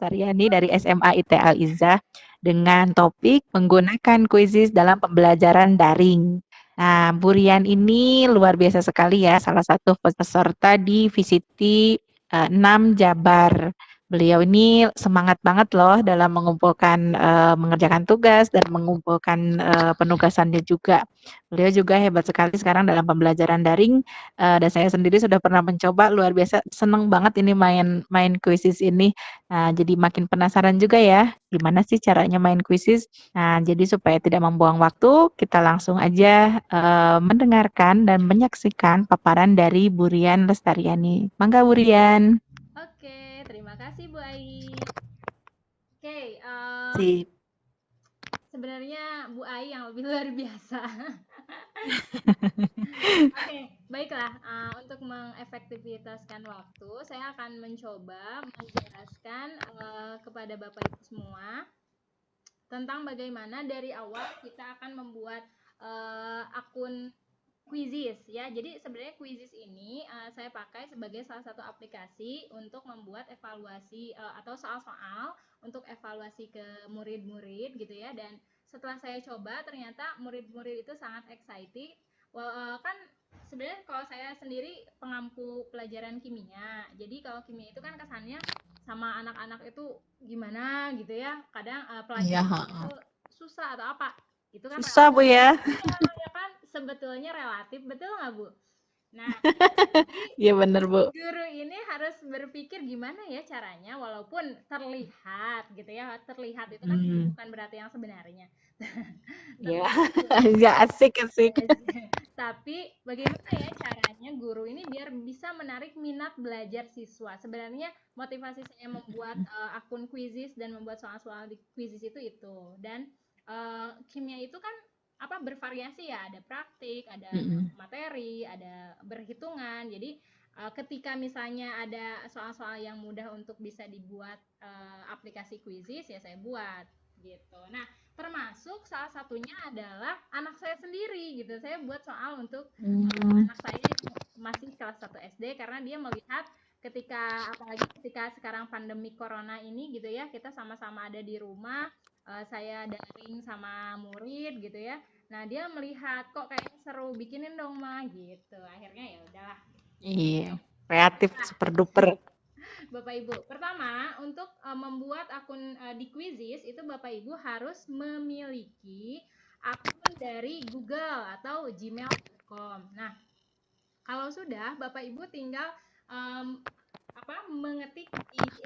Lestariani dari SMA IT Al-Izzah dengan topik menggunakan kuisis dalam pembelajaran daring. Nah, Bu Rian ini luar biasa sekali ya, salah satu peserta di VCT 6 Jabar. Beliau ini semangat banget loh dalam mengumpulkan mengerjakan tugas dan mengumpulkan penugasannya juga. Beliau juga hebat sekali sekarang dalam pembelajaran daring dan saya sendiri sudah pernah mencoba luar biasa seneng banget ini main kuisis ini. Nah, jadi makin penasaran juga ya gimana sih caranya main kuisis. Nah, jadi supaya tidak membuang waktu, kita langsung aja mendengarkan dan menyaksikan paparan dari Bu Rian Lestariani. Mangga Bu Rian. Oke, terima kasih Bu Ai. Oke, Sip. sebenarnya Bu Ai yang lebih luar biasa. Oke, baiklah. Untuk mengefektivitaskan waktu, saya akan mencoba menjelaskan kepada Bapak Ibu semua tentang bagaimana dari awal kita akan membuat akun Quizzes ya. Jadi sebenarnya Quizzes ini saya pakai sebagai salah satu aplikasi untuk membuat evaluasi atau soal-soal untuk evaluasi ke murid-murid gitu ya. Dan setelah saya coba ternyata murid-murid itu sangat excited. Kan sebenarnya kalau saya sendiri pengampu pelajaran kimia. Jadi kalau kimia itu kan kesannya sama anak-anak itu gimana gitu ya. Kadang Iya, pelajaran heeh. itu susah atau apa. Itu kan Susah Bu ya. ya kan sebetulnya relatif, betul nggak Bu? Nah, jadi Iya bener Bu. guru ini harus berpikir gimana ya caranya walaupun terlihat gitu ya, terlihat itu kan Hmm. bukan berarti yang sebenarnya. Ya, Terlihat ya asik asik. tapi bagaimana ya caranya guru ini biar bisa menarik minat belajar siswa. Sebenarnya motivasi saya membuat akun quizzes dan membuat soal-soal di quizzes itu. Dan kimia itu kan apa bervariasi ya, ada praktik, ada Mm-mm. materi, ada berhitungan. Jadi ketika misalnya ada soal-soal yang mudah untuk bisa dibuat aplikasi quizzes ya saya buat gitu. Nah, termasuk salah satunya adalah anak saya sendiri gitu. Saya buat soal untuk Hmm. anak saya yang masih kelas 1 SD karena dia melihat ketika apalagi ketika sekarang pandemi corona ini gitu ya, kita sama-sama ada di rumah, saya daring sama murid gitu ya. Nah, dia melihat kok kayaknya seru, bikinin dong Ma gitu. Akhirnya ya udahlah. Iya, kreatif Nah, super duper. Bapak Ibu, pertama untuk membuat akun di Quizzes itu Bapak Ibu harus memiliki akun dari Google atau gmail.com. Nah, kalau sudah Bapak Ibu tinggal mengetik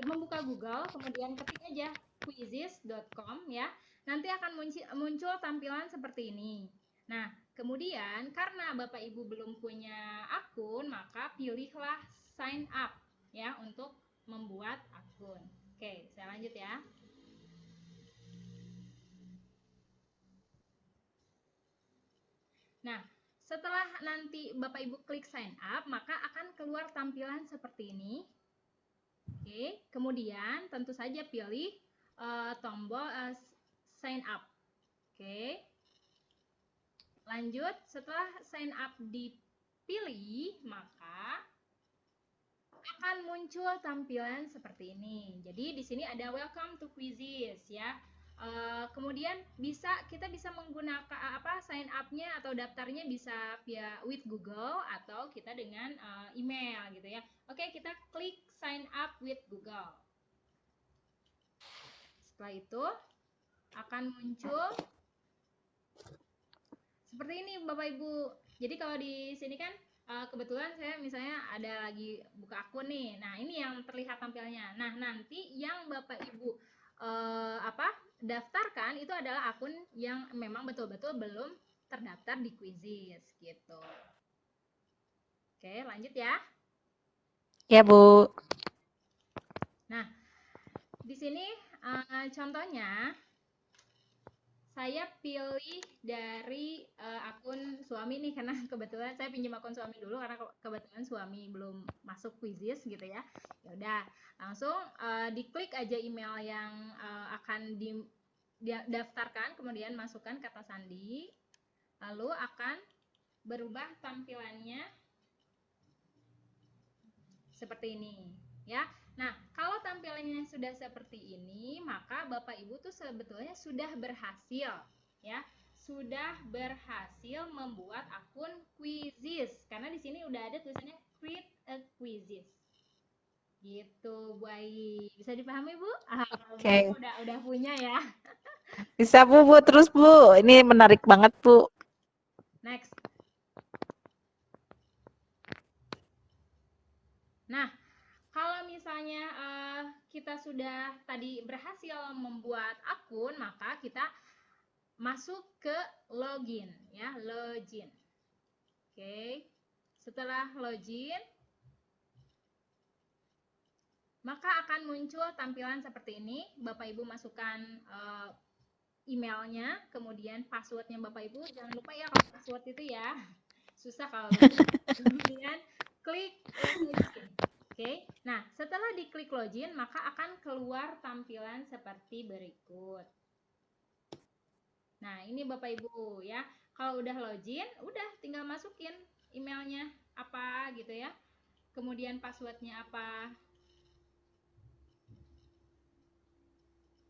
membuka Google, kemudian ketik aja quizzes.com ya. Nanti akan muncul tampilan seperti ini. Nah, kemudian karena Bapak Ibu belum punya akun, maka pilihlah sign up ya untuk membuat akun. Oke, saya lanjut ya. Nah, setelah nanti Bapak Ibu klik sign up, maka akan keluar tampilan seperti ini. Oke, kemudian tentu saja pilih tombol sign up. Oke. Lanjut, setelah sign up dipilih, maka akan muncul tampilan seperti ini. Jadi di sini ada welcome to Quizzes ya. Kemudian kita bisa menggunakan sign up-nya atau daftarnya bisa via with Google atau kita dengan email gitu ya. Oke, kita klik sign up with Google. Setelah itu akan muncul seperti ini Bapak Ibu. Jadi kalau di sini kan kebetulan saya misalnya ada lagi buka akun nih. Nah, ini yang terlihat tampilnya. Nah, nanti yang Bapak Ibu daftarkan itu adalah akun yang memang betul-betul belum terdaftar di Quizzes gitu. Oke, lanjut ya. Ya Bu. Nah, di sini contohnya saya pilih dari akun suami nih karena kebetulan saya pinjam akun suami dulu karena kebetulan suami belum masuk Quizzes gitu ya. Ya udah, langsung diklik aja email yang akan didaftarkan, kemudian masukkan kata sandi, lalu akan berubah tampilannya seperti ini, ya. Nah, kalau tampilannya sudah seperti ini, maka Bapak Ibu tuh sebetulnya sudah berhasil, ya. Sudah berhasil membuat akun Quizzes. Karena di sini udah ada tulisannya create a Quizzes. Gitu, Bu Ai. Bisa dipahami, Bu? Bu Ai Oke. udah punya ya. Bisa Bu, terus Bu. Ini menarik banget Bu. Next. Nah, kalau misalnya kita sudah tadi berhasil membuat akun, maka kita masuk ke login ya, login. Oke. Setelah login, maka akan muncul tampilan seperti ini. Bapak Ibu masukkan emailnya, kemudian passwordnya Bapak Ibu. Jangan lupa ya kalau password itu ya. Susah kalau kemudian klik login. Oke. Nah, setelah diklik login, maka akan keluar tampilan seperti berikut. Nah, ini Bapak Ibu ya. Kalau udah login, udah tinggal masukin emailnya apa gitu ya. Kemudian passwordnya apa.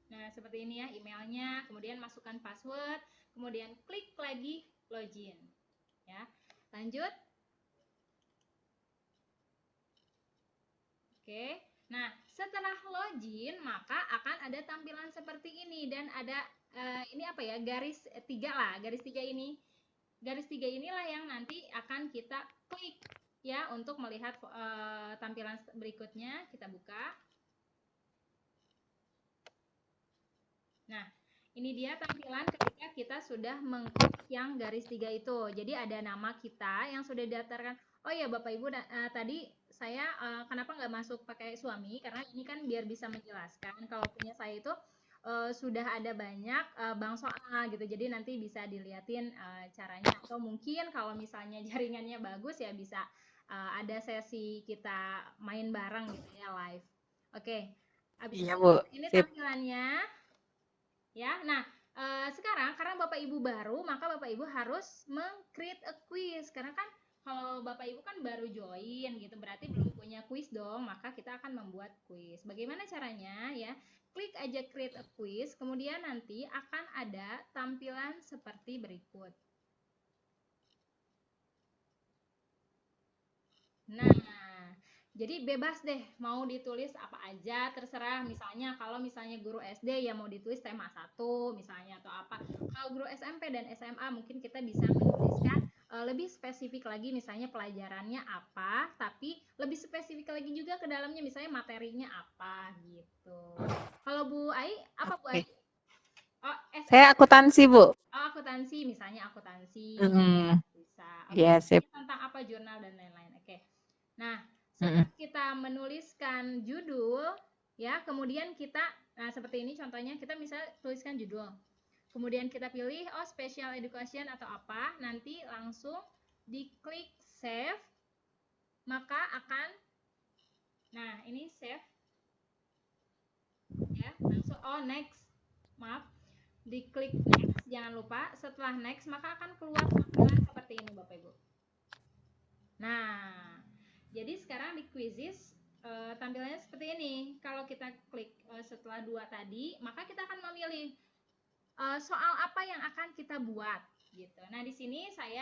Nah, seperti ini ya emailnya, kemudian masukkan password, kemudian klik lagi login. Ya. Lanjut. Oke. Nah, setelah login, maka akan ada tampilan seperti ini dan ada ini apa ya? Garis 3 lah, garis 3 ini. Garis 3 inilah yang nanti akan kita klik ya untuk melihat tampilan berikutnya. Kita buka. Nah, ini dia tampilan ketika kita sudah mengklik yang garis 3 itu. Jadi ada nama kita yang sudah didaftarkan. Oh ya Bapak Ibu, tadi saya kenapa nggak masuk pakai suami? Karena ini kan biar bisa menjelaskan. Kalau punya saya itu sudah ada banyak bank soal gitu. Jadi nanti bisa dilihatin caranya. Atau mungkin kalau misalnya jaringannya bagus ya bisa ada sesi kita main bareng gitu ya live. Oke. Habis Iya itu Bu. ini Sip. tampilannya. Ya, nah sekarang karena Bapak Ibu baru, maka Bapak Ibu harus meng-create a quiz. Karena kan kalau Bapak Ibu kan baru join gitu, berarti belum punya quiz dong, maka kita akan membuat quiz. Bagaimana caranya ya? Klik aja create a quiz, kemudian nanti akan ada tampilan seperti berikut. Nah, jadi bebas deh mau ditulis apa aja terserah. Misalnya kalau misalnya guru SD ya mau ditulis tema 1 misalnya atau apa. Kalau guru SMP dan SMA mungkin kita bisa menuliskan lebih spesifik lagi misalnya pelajarannya apa, tapi lebih spesifik lagi juga ke dalamnya misalnya materinya apa gitu. Kalau Bu Ai, apa Bu Ai? Oke. Oh, Saya SMA. akuntansi Bu. Oh, akuntansi, misalnya akuntansi. Mm-mm. Bisa. Iya sip. Tentang apa jurnal dan lain-lain. Oke. Nah, Mm-mm. setelah kita menuliskan judul, ya, kemudian kita, nah seperti ini contohnya, kita misalnya tuliskan judul. Kemudian kita pilih, oh special education atau apa, nanti langsung diklik save, maka akan, nah ini save, ya, langsung, oh next, maaf, diklik next, jangan lupa, setelah next, maka akan keluar tampilan seperti ini Bapak Ibu. Nah, jadi sekarang di quizzes tampilannya seperti ini. Kalau kita klik setelah 2 tadi, maka kita akan memilih soal apa yang akan kita buat gitu. Nah, di sini saya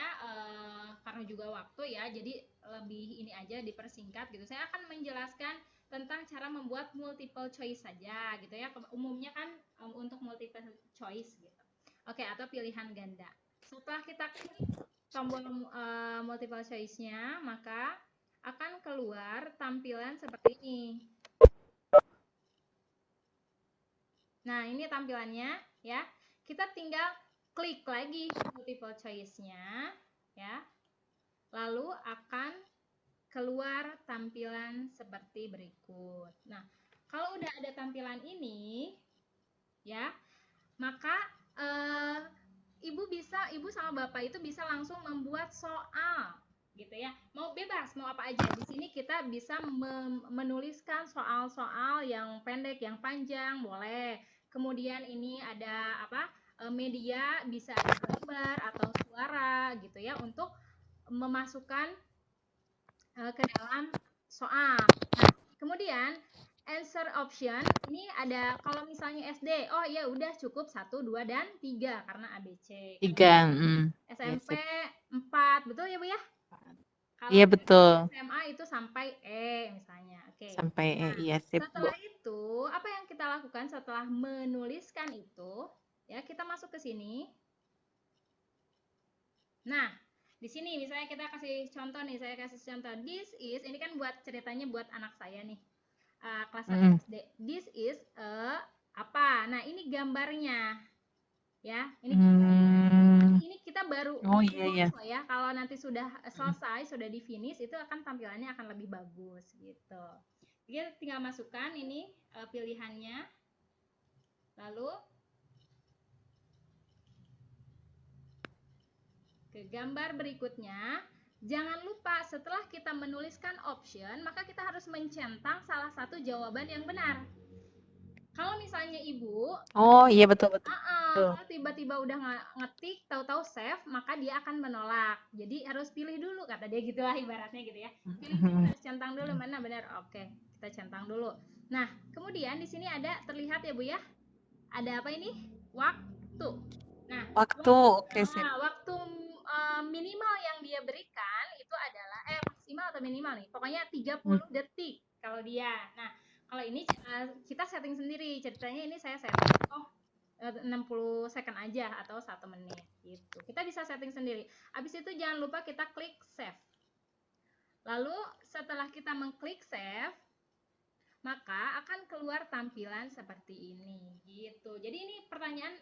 karena juga waktu ya, jadi lebih ini aja dipersingkat gitu. Saya akan menjelaskan tentang cara membuat multiple choice saja gitu ya. Umumnya kan untuk multiple choice gitu. Oke, atau pilihan ganda. Setelah kita klik tombol multiple choice-nya, maka akan keluar tampilan seperti ini. Nah, ini tampilannya ya. Kita tinggal klik lagi multiple choice-nya ya. Lalu akan keluar tampilan seperti berikut. Nah, kalau udah ada tampilan ini ya, maka ibu sama bapak itu bisa langsung membuat soal gitu ya, mau bebas mau apa aja. Di sini kita bisa menuliskan soal-soal yang pendek yang panjang boleh. Kemudian ini ada apa media, bisa ada gambar atau suara gitu ya untuk memasukkan ke dalam soal. Nah, kemudian answer option ini ada kalau misalnya SD, oh ya udah cukup 1, 2 dan 3 karena ABC. 3. Iya, SMP sip. 4, betul ya Bu ya? Kalau Iya, betul. SMA itu sampai E misalnya. Oke. Sampai iya, sip, Bu. Setelah itu, apa yang kita lakukan setelah menuliskan itu? Ya, kita masuk ke sini. Nah, di sini misalnya kita kasih contoh nih, saya kasih contoh. This is, ini kan buat ceritanya buat anak saya nih. Kelas 1 SD. This is apa? Nah, ini gambarnya. Ya, ini ini kita baru Oh iya iya. menulis loh ya. Kalau nanti sudah selesai, sudah di finish, itu akan tampilannya akan lebih bagus gitu. Jadi tinggal masukkan ini pilihannya. Lalu ke gambar berikutnya. Jangan lupa setelah kita menuliskan option, maka kita harus mencentang salah satu jawaban yang benar. Kalau misalnya Ibu, Oh iya, betul betul. kalau tiba-tiba udah ngetik, tahu-tahu save, maka dia akan menolak. Jadi harus pilih dulu, kata dia gitulah ibaratnya gitu ya. Pilih dulu, harus centang dulu mana benar. Oke, kita centang dulu. Nah, kemudian di sini ada terlihat ya Bu ya. Ada apa ini? Waktu. Nah, Waktu, oke, sip. waktu minimal yang dia berikan itu adalah maksimal atau minimal nih. Pokoknya 30 detik kalau dia. Nah, kalau ini kita setting sendiri. Ceritanya ini saya setting 60 second aja atau 1 menit gitu. Kita bisa setting sendiri. Habis itu jangan lupa kita klik save. Lalu setelah kita mengklik save, maka akan keluar tampilan seperti ini gitu. Jadi ini pertanyaan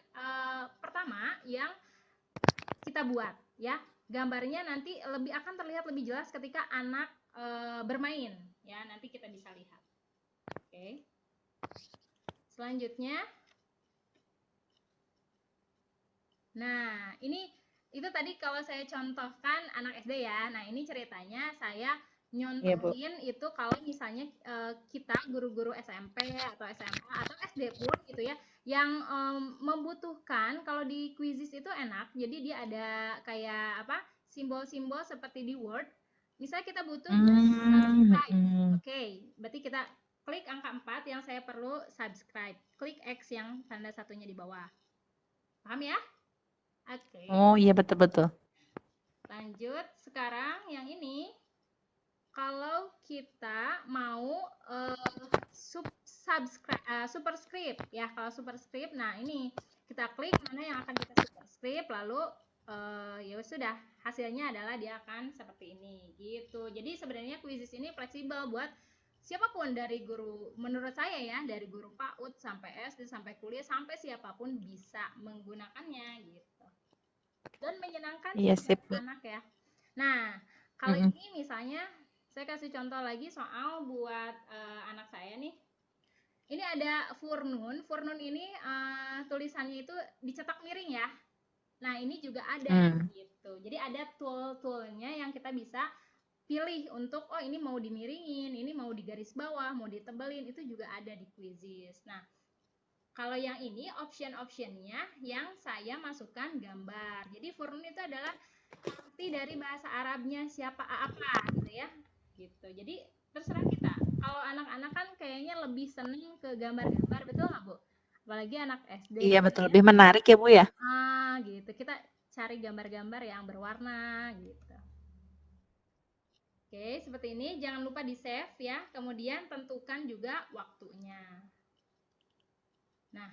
pertama yang kita buat ya. Gambarnya nanti akan terlihat lebih jelas ketika anak bermain ya. Nanti kita bisa lihat. Oke. Selanjutnya, nah ini itu tadi kalau saya contohkan anak SD ya. Nah ini ceritanya saya nyontohin itu kalau misalnya kita guru-guru SMP atau SMA atau SD pun gitu ya, yang membutuhkan kalau di quizzes itu enak. Jadi dia ada kayak apa simbol-simbol seperti di Word. Misalnya kita butuh subscribe, oke, berarti kita klik angka 4 yang saya perlu subscribe, klik X yang tanda satunya di bawah. Paham ya? Oke. Oh iya, betul-betul. Lanjut, sekarang yang ini. Kalau kita mau superscript ya, kalau superscript, nah ini kita klik mana yang akan kita superscript, lalu ya sudah hasilnya adalah dia akan seperti ini gitu. Jadi sebenarnya quizzes ini fleksibel buat siapapun dari guru, menurut saya ya, dari guru PAUD sampai SD sampai kuliah sampai siapapun bisa menggunakannya gitu. Dan menyenangkan Iya, sih sip. buat anak ya. Nah, kalau ini misalnya saya kasih contoh lagi soal buat anak saya nih. Ini ada Furnun. Furnun ini tulisannya itu dicetak miring ya. Nah, ini juga ada gitu. Jadi ada tool-toolnya yang kita bisa pilih untuk oh ini mau dimiringin, ini mau di garis bawah, mau ditebelin, itu juga ada di Quizzes. Nah, kalau yang ini option-optionnya yang saya masukkan gambar. Jadi Furnun itu adalah arti dari bahasa Arabnya siapa apa gitu ya. Gitu. Jadi terserah kita. Kalau anak-anak kan kayaknya lebih seneng ke gambar-gambar, betul nggak Bu? Apalagi anak SD. Iya, betul. Lebih menarik ya, Bu ya? Gitu. Kita cari gambar-gambar yang berwarna gitu. Oke, seperti ini. Jangan lupa di save ya. Kemudian tentukan juga waktunya. Nah,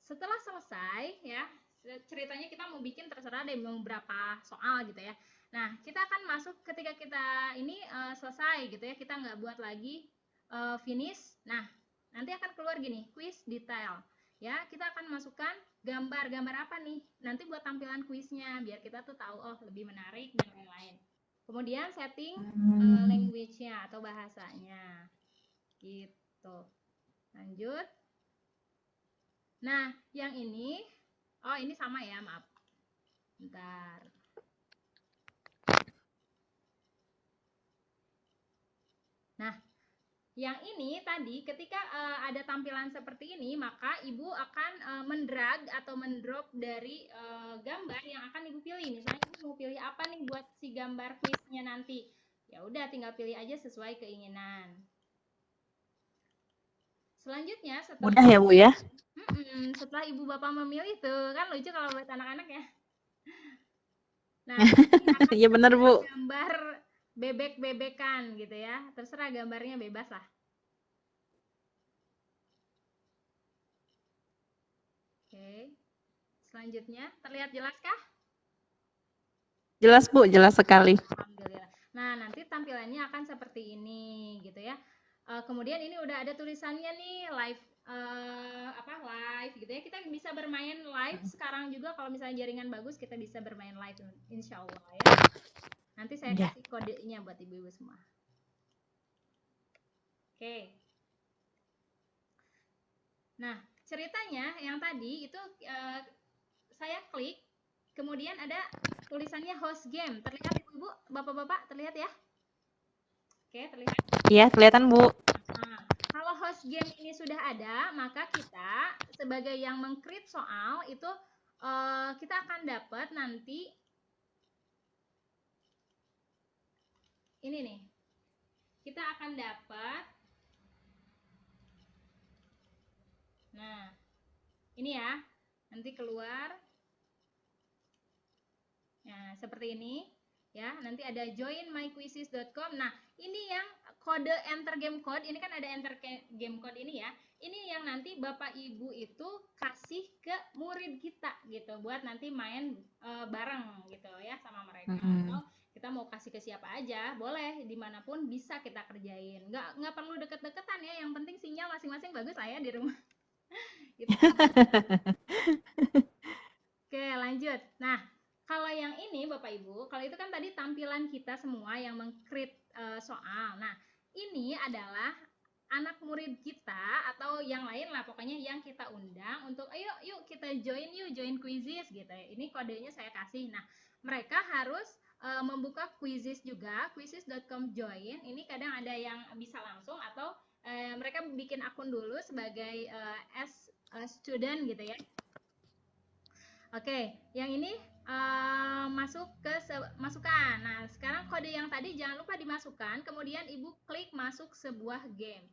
setelah selesai ya, ceritanya kita mau bikin terserah deh mau berapa soal gitu ya. Nah, kita akan masuk ketika kita ini selesai gitu ya, kita nggak buat lagi finish. Nah, nanti akan keluar gini, quiz detail. Ya, kita akan masukkan gambar-gambar apa nih, nanti buat tampilan kuisnya, biar kita tuh tahu, oh lebih menarik dan lain-lain. Kemudian setting language-nya atau bahasanya. Gitu. Lanjut. Nah, yang ini, oh ini sama ya, maaf. Bentar. Nah, yang ini tadi ketika ada tampilan seperti ini, maka Ibu akan mendrag atau mendrop dari gambar yang akan Ibu pilih. Misalnya Ibu mau pilih apa nih buat si gambar quiznya nanti. Ya udah tinggal pilih aja sesuai keinginan. Selanjutnya Mudah ya, Bu ya? setelah ibu bapak memilih tuh, kan lucu kalau buat anak-anak ya. Nah, ini akan Iya benar, Bu. gambar bebek-bebekan gitu ya. Terserah gambarnya bebas lah. Oke. Selanjutnya, terlihat jelas kah? Jelas, Bu, jelas sekali. Alhamdulillah. Nah, nanti tampilannya akan seperti ini gitu ya. Kemudian ini udah ada tulisannya nih live live gitu ya. Kita bisa bermain live sekarang juga kalau misalnya jaringan bagus kita bisa bermain live insya Allah ya. Nanti saya Ya. kasih kodenya buat ibu-ibu semua. Oke. Nah, ceritanya yang tadi itu saya klik, kemudian ada tulisannya host game. Terlihat ibu-ibu, bapak-bapak, terlihat ya? Oke, terlihat. Iya, kelihatan, Bu. Nah, kalau host game ini sudah ada, maka kita sebagai yang meng-create soal itu kita akan dapat nanti ini nih. Kita akan dapat nah, ini ya. Nanti keluar nah, seperti ini ya. Nanti ada joinmyquizzes.com. Nah, ini yang kode enter game code. Ini kan ada enter game code ini ya. Ini yang nanti Bapak Ibu itu kasih ke murid kita gitu buat nanti main bareng gitu ya sama mereka. Atau kita mau kasih ke siapa aja, boleh dimanapun bisa kita kerjain. Nggak perlu deket-deketan ya. Yang penting sinyal masing-masing bagus lah ya di rumah. Gitu. Oke, lanjut. Nah, kalau yang ini Bapak Ibu, kalau itu kan tadi tampilan kita semua yang meng-create soal. Nah, ini adalah anak murid kita atau yang lain lah pokoknya yang kita undang untuk ayo yuk kita join quizzes gitu ya. Ini kodenya saya kasih. Nah, mereka harus membuka quizzes juga, quizzes.com join. Ini kadang ada yang bisa langsung atau mereka bikin akun dulu sebagai as student gitu ya. Oke, yang ini masuk ke masukan. Nah, sekarang kode yang tadi jangan lupa dimasukkan, kemudian Ibu klik masuk sebuah game.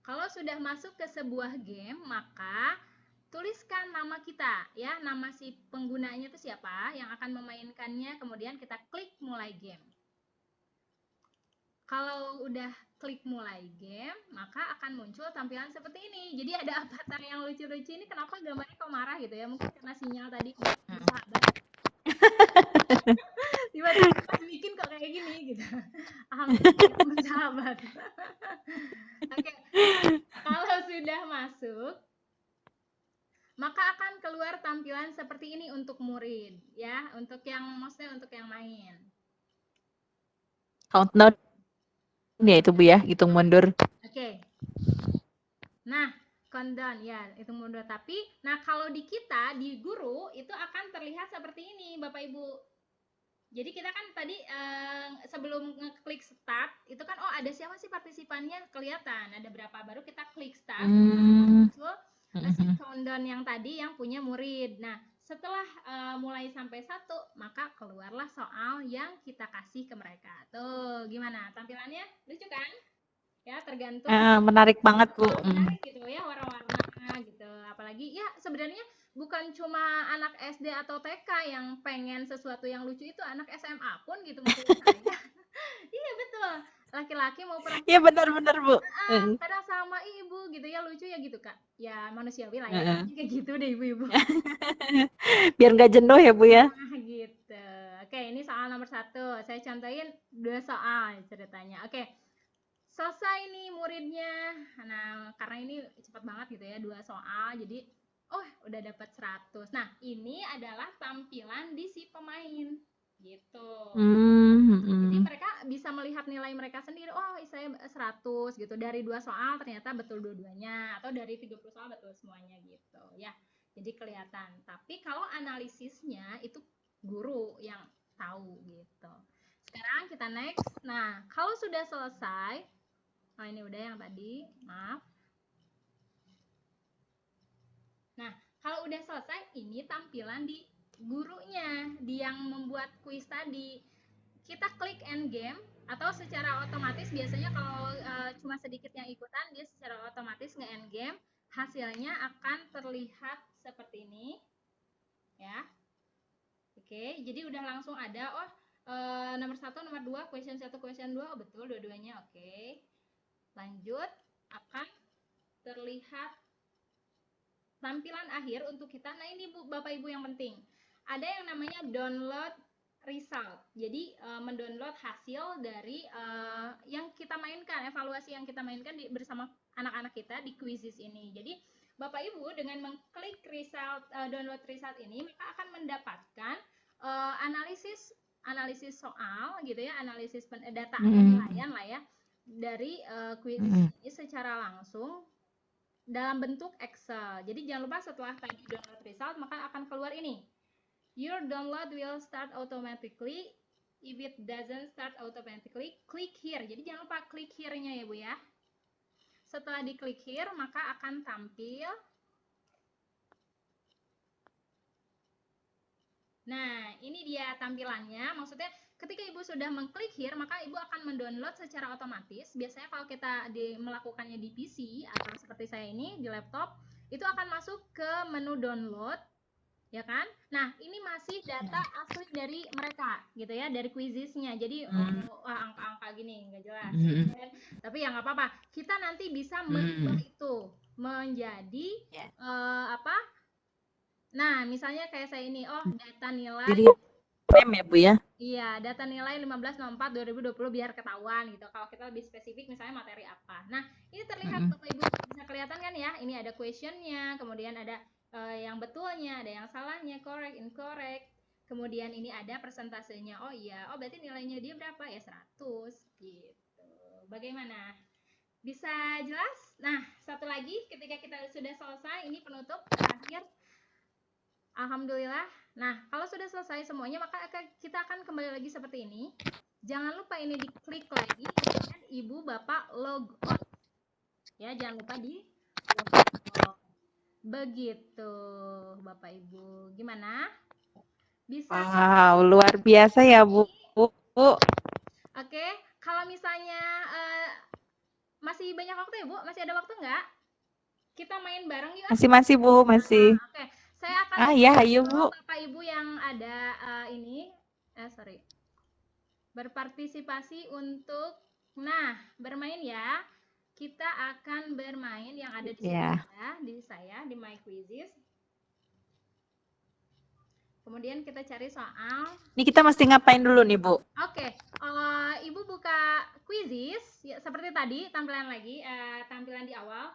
Kalau sudah masuk ke sebuah game, maka tuliskan nama kita, ya, nama si penggunanya itu siapa yang akan memainkannya, kemudian kita klik mulai game. Kalau udah klik mulai game, maka akan muncul tampilan seperti ini. Jadi ada avatar yang lucu-lucu ini, kenapa gambarnya kok marah gitu ya? Mungkin karena sinyal tadi bersahabat. Tiba-tiba pas bikin kok kayak gini gitu. Alhamdulillah bersahabat. Oke, kalau sudah masuk, maka akan keluar tampilan seperti ini untuk murid, ya, untuk yang maksudnya untuk yang main. Countdown ya itu Bu ya, hitung mundur. Oke. Nah, countdown ya, hitung mundur. Tapi, nah kalau di kita, di guru, itu akan terlihat seperti ini, Bapak Ibu. Jadi kita kan tadi sebelum ngeklik start, itu kan oh ada siapa sih partisipannya kelihatan, ada berapa, baru kita klik start, muncul si countdown yang tadi yang punya murid. Nah, setelah mulai sampai 1, maka keluarlah soal yang kita kasih ke mereka. Tuh, gimana tampilannya? Lucu kan? Ya, tergantung Menarik banget Bu. menarik gitu ya, warna-warna gitu. Apalagi ya sebenarnya bukan cuma anak SD atau TK yang pengen sesuatu yang lucu, itu anak SMA pun gitu menurut saya. Iya betul, laki-laki mau perempuan. Iya benar-benar Bu. Kadang sama ibu gitu ya, lucu ya gitu Kak. Ya manusiawi lah ya, kayak gitu deh ibu-ibu. Biar nggak jenuh ya Bu ya. Nah gitu. Oke, ini soal nomor 1. Saya contohin 2 soal ceritanya. Oke. Selesai nih muridnya. Nah, karena ini cepat banget gitu ya, 2 soal. Jadi, oh udah dapat 100. Nah, ini adalah tampilan di si pemain. Gitu. Jadi mereka bisa melihat nilai mereka sendiri. Oh, saya 100 gitu. Dari 2 soal ternyata betul dua-duanya. Atau dari 30 soal betul semuanya gitu ya. Jadi kelihatan. Tapi kalau analisisnya itu guru yang tahu gitu. Sekarang kita next. Nah, kalau sudah selesai, oh ini udah yang tadi, maaf. Nah, kalau udah selesai, ini tampilan di gurunya, di yang membuat kuis tadi. Kita klik end game, Atau secara otomatis biasanya kalau cuma sedikit yang ikutan, dia secara otomatis nge-end game, hasilnya akan terlihat seperti ini ya. Oke, jadi udah langsung ada nomor 1, nomor 2, question 1, question 2, betul dua-duanya. Oke, lanjut, akan terlihat tampilan akhir untuk kita. Nah ini Bapak Ibu yang penting, ada yang namanya download result. Jadi mendownload hasil dari yang kita mainkan, evaluasi yang kita mainkan bersama anak-anak kita di quizzes ini. Jadi Bapak Ibu dengan mengklik result, download result ini, maka akan mendapatkan analisis soal gitu ya, analisis data penilaian lah ya dari quizzes ini secara langsung dalam bentuk Excel. Jadi jangan lupa setelah tadi download result, maka akan keluar ini. Your download will start automatically. If it doesn't start automatically, click here. Jadi jangan lupa klik here-nya ya Bu ya. Setelah diklik here, maka akan tampil. Nah, ini dia tampilannya. Maksudnya ketika Ibu sudah mengklik here, maka Ibu akan mendownload secara otomatis. Biasanya kalau kita melakukannya di PC atau seperti saya ini di laptop, itu akan masuk ke menu download, ya kan? Nah, ini masih data asli dari mereka, gitu ya, dari quizzesnya. Jadi angka-angka gini nggak jelas. Tapi ya nggak apa-apa. Kita nanti bisa mengubah itu menjadi apa? Nah, misalnya kayak saya ini, data nilai. Jadi ya Bu ya? Iya, data nilai 15/04/2020 biar ketahuan gitu. Kalau kita lebih spesifik misalnya materi apa. Nah, ini terlihat Bapak Ibu bisa kelihatan kan ya? Ini ada questionnya, kemudian ada yang betulnya, ada yang salahnya, correct, incorrect. Kemudian ini ada persentasenya. Oh iya, berarti nilainya dia berapa? Ya 100 gitu. Bagaimana? Bisa jelas? Nah, satu lagi ketika kita sudah selesai, ini penutup terakhir. Alhamdulillah. Nah, kalau sudah selesai semuanya, maka kita akan kembali lagi seperti ini. Jangan lupa ini diklik lagi, kemudian Ibu Bapak log out. Ya, jangan lupa di log out. Begitu, Bapak Ibu. Gimana? Bisa? Wow, luar biasa ya Bu. Oke, kalau misalnya masih banyak waktu ya Bu? Masih ada waktu nggak? Kita main bareng yuk. Masih Bu, masih. Oke, saya akan Ya, ayo Bu. Bapak Ibu yang ada berpartisipasi untuk bermain ya. Kita akan bermain yang ada di sini ya, di saya di My Quizzes. Kemudian kita cari soal. Ini kita mesti ngapain dulu nih Bu? Oke, Ibu buka Quizzes ya, seperti tadi tampilan lagi, tampilan di awal.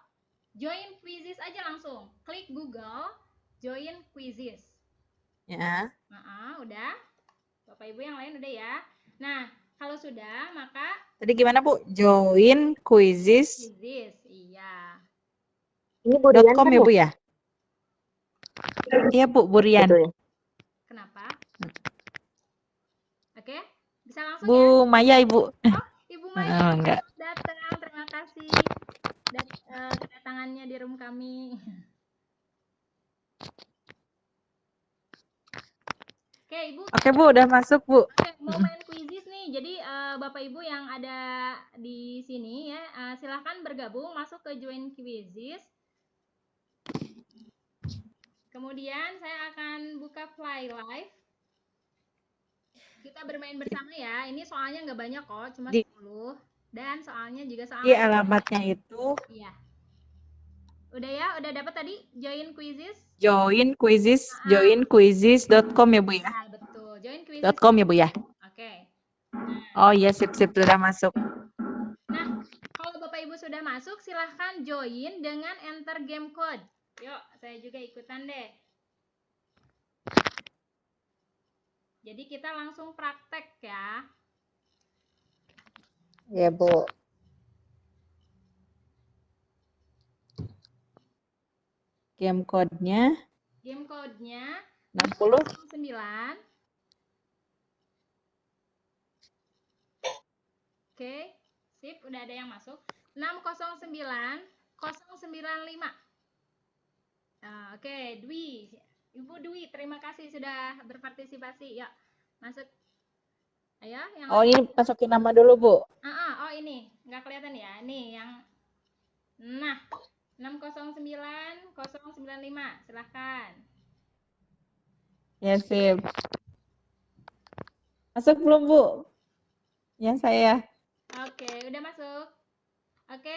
Join Quizzes aja langsung. Klik Google, join Quizzes. Ya. Udah. Bapak Ibu yang lain udah ya. Nah, kalau sudah, maka tadi gimana Bu? Join quizzes. Iya. Ini Burian .com kan ya Bu ya? Iya Bu, Burian. Betul ya? Kenapa? Oke, bisa langsung Bu ya? Maya Ibu. Ibu Maya enggak. datang, terima kasih kedatangannya di room kami. Oke, Ibu. Oke Bu, udah masuk Bu. Oke, mau main quizzes nih. Jadi Bapak Ibu yang ada di sini ya, silahkan bergabung masuk ke join quizzes. Kemudian saya akan buka fly live. Kita bermain bersama ya. Ini soalnya nggak banyak kok, cuma 10. Dan soalnya juga soal. Di alamatnya itu. Iya. Udah ya? Udah dapat tadi join quizzes? Join quizzes, joinquizzes.com ya Bu ya? Betul. Join quizzes. .com ya Bu ya? Oke. Oh iya, sip sudah masuk. Nah, kalau Bapak Ibu sudah masuk, silahkan join dengan enter game code. Yuk, saya juga ikutan deh. Jadi kita langsung praktek ya. Ya Bu. Game code-nya 6009. Oke, sip, udah ada yang masuk. 609095. Oke, Ibu Dwi, terima kasih sudah berpartisipasi. Yuk, masuk. Ayo, yang Oh, ini masukin nama dulu, Bu. oh ini nggak kelihatan ya. Nih yang nah 609095 silahkan. Ya, sip. Masuk belum, Bu? Yang saya. Oke, udah masuk. Oke.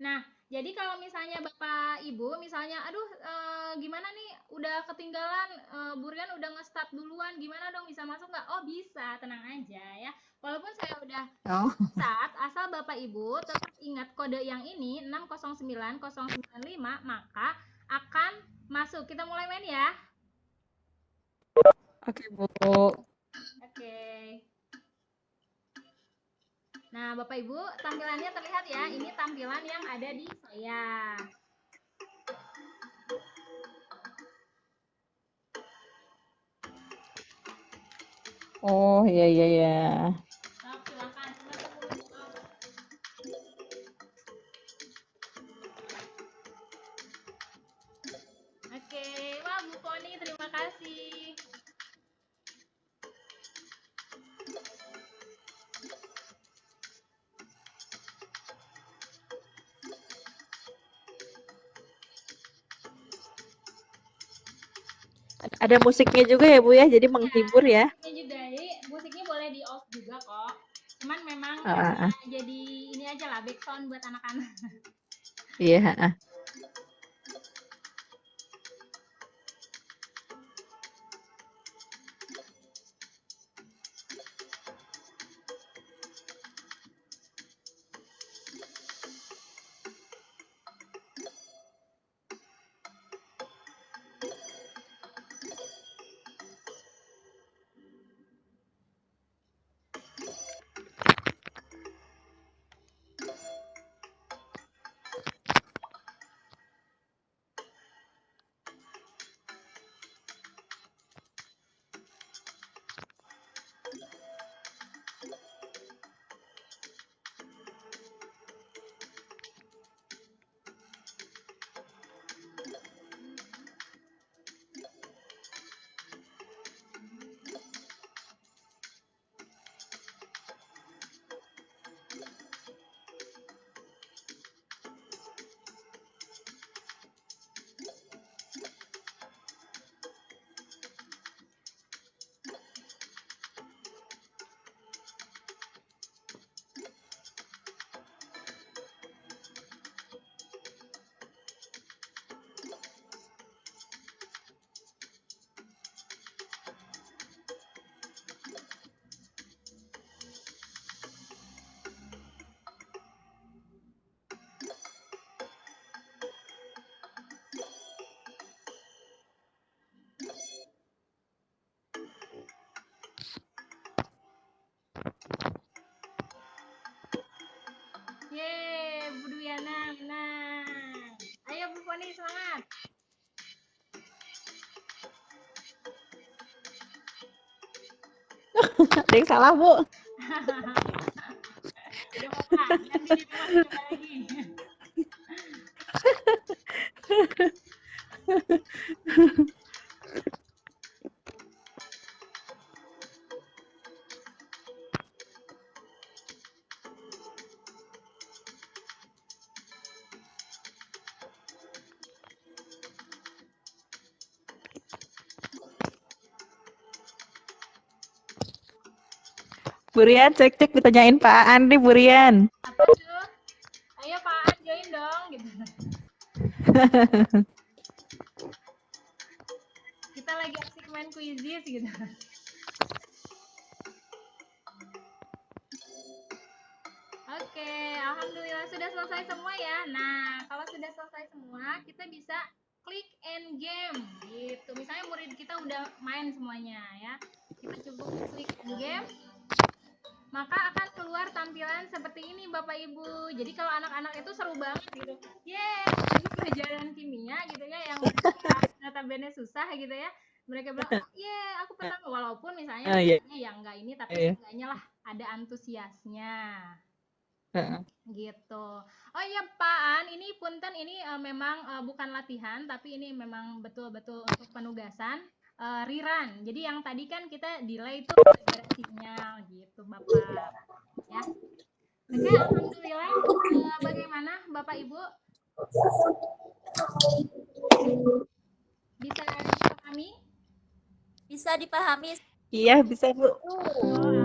Nah, jadi kalau misalnya Bapak Ibu, misalnya, aduh gimana nih, udah ketinggalan, Burian udah nge-start duluan, gimana dong bisa masuk nggak? Oh bisa, tenang aja ya. Walaupun saya udah Oh. start, asal Bapak Ibu tetap ingat kode yang ini 609095, maka akan masuk. Kita mulai main ya. Oke, Bu. Oke. Nah, Bapak Ibu, tampilannya terlihat ya. Ini tampilan yang ada di saya. Oh, iya, iya, iya. Silakan. Oke, wah Bu Poni, terima kasih. Ada musiknya juga ya, Bu ya, jadi menghibur ya. Musiknya juga, jadi musiknya boleh di off juga kok. Cuman memang Ah. jadi ini aja lah, background buat anak-anak. Iya. Yeay, Bu Dwiana menang. Ayo Bu Poni, semangat. Ada yang salah, Bu. Gak apa-apa, nanti di rumah coba lagi. Burian, cek ditanyain Pak Andri, Burian. Apa tuh? Ayo Pak An join dong gitu. Kita lagi asik main quizzes gitu. Oke, alhamdulillah sudah selesai semua ya. Nah, kalau sudah selesai semua, kita bisa klik end game gitu. Misalnya murid kita udah main semuanya ya. Kita cukup klik end game, maka akan keluar tampilan seperti ini Bapak Ibu. Jadi kalau anak-anak itu seru banget gitu. Yeay, pelajaran kimia gitu ya yang notabene susah gitu ya. Mereka bilang, oh, yeah, aku pertama. Walaupun misalnya ya enggak ini, tapi seenggaknya lah ada antusiasnya. Gitu. Oh iya Pak An, ini punten ini memang bukan latihan, tapi ini memang betul-betul untuk penugasan. rerun. Jadi yang tadi kan kita delay itu gara-gara sinyal gitu, Bapak. Ya. Oke, alhamdulillah. Bagaimana Bapak Ibu? Bisa dipahami? Bisa dipahami. Iya, bisa Bu. Oh,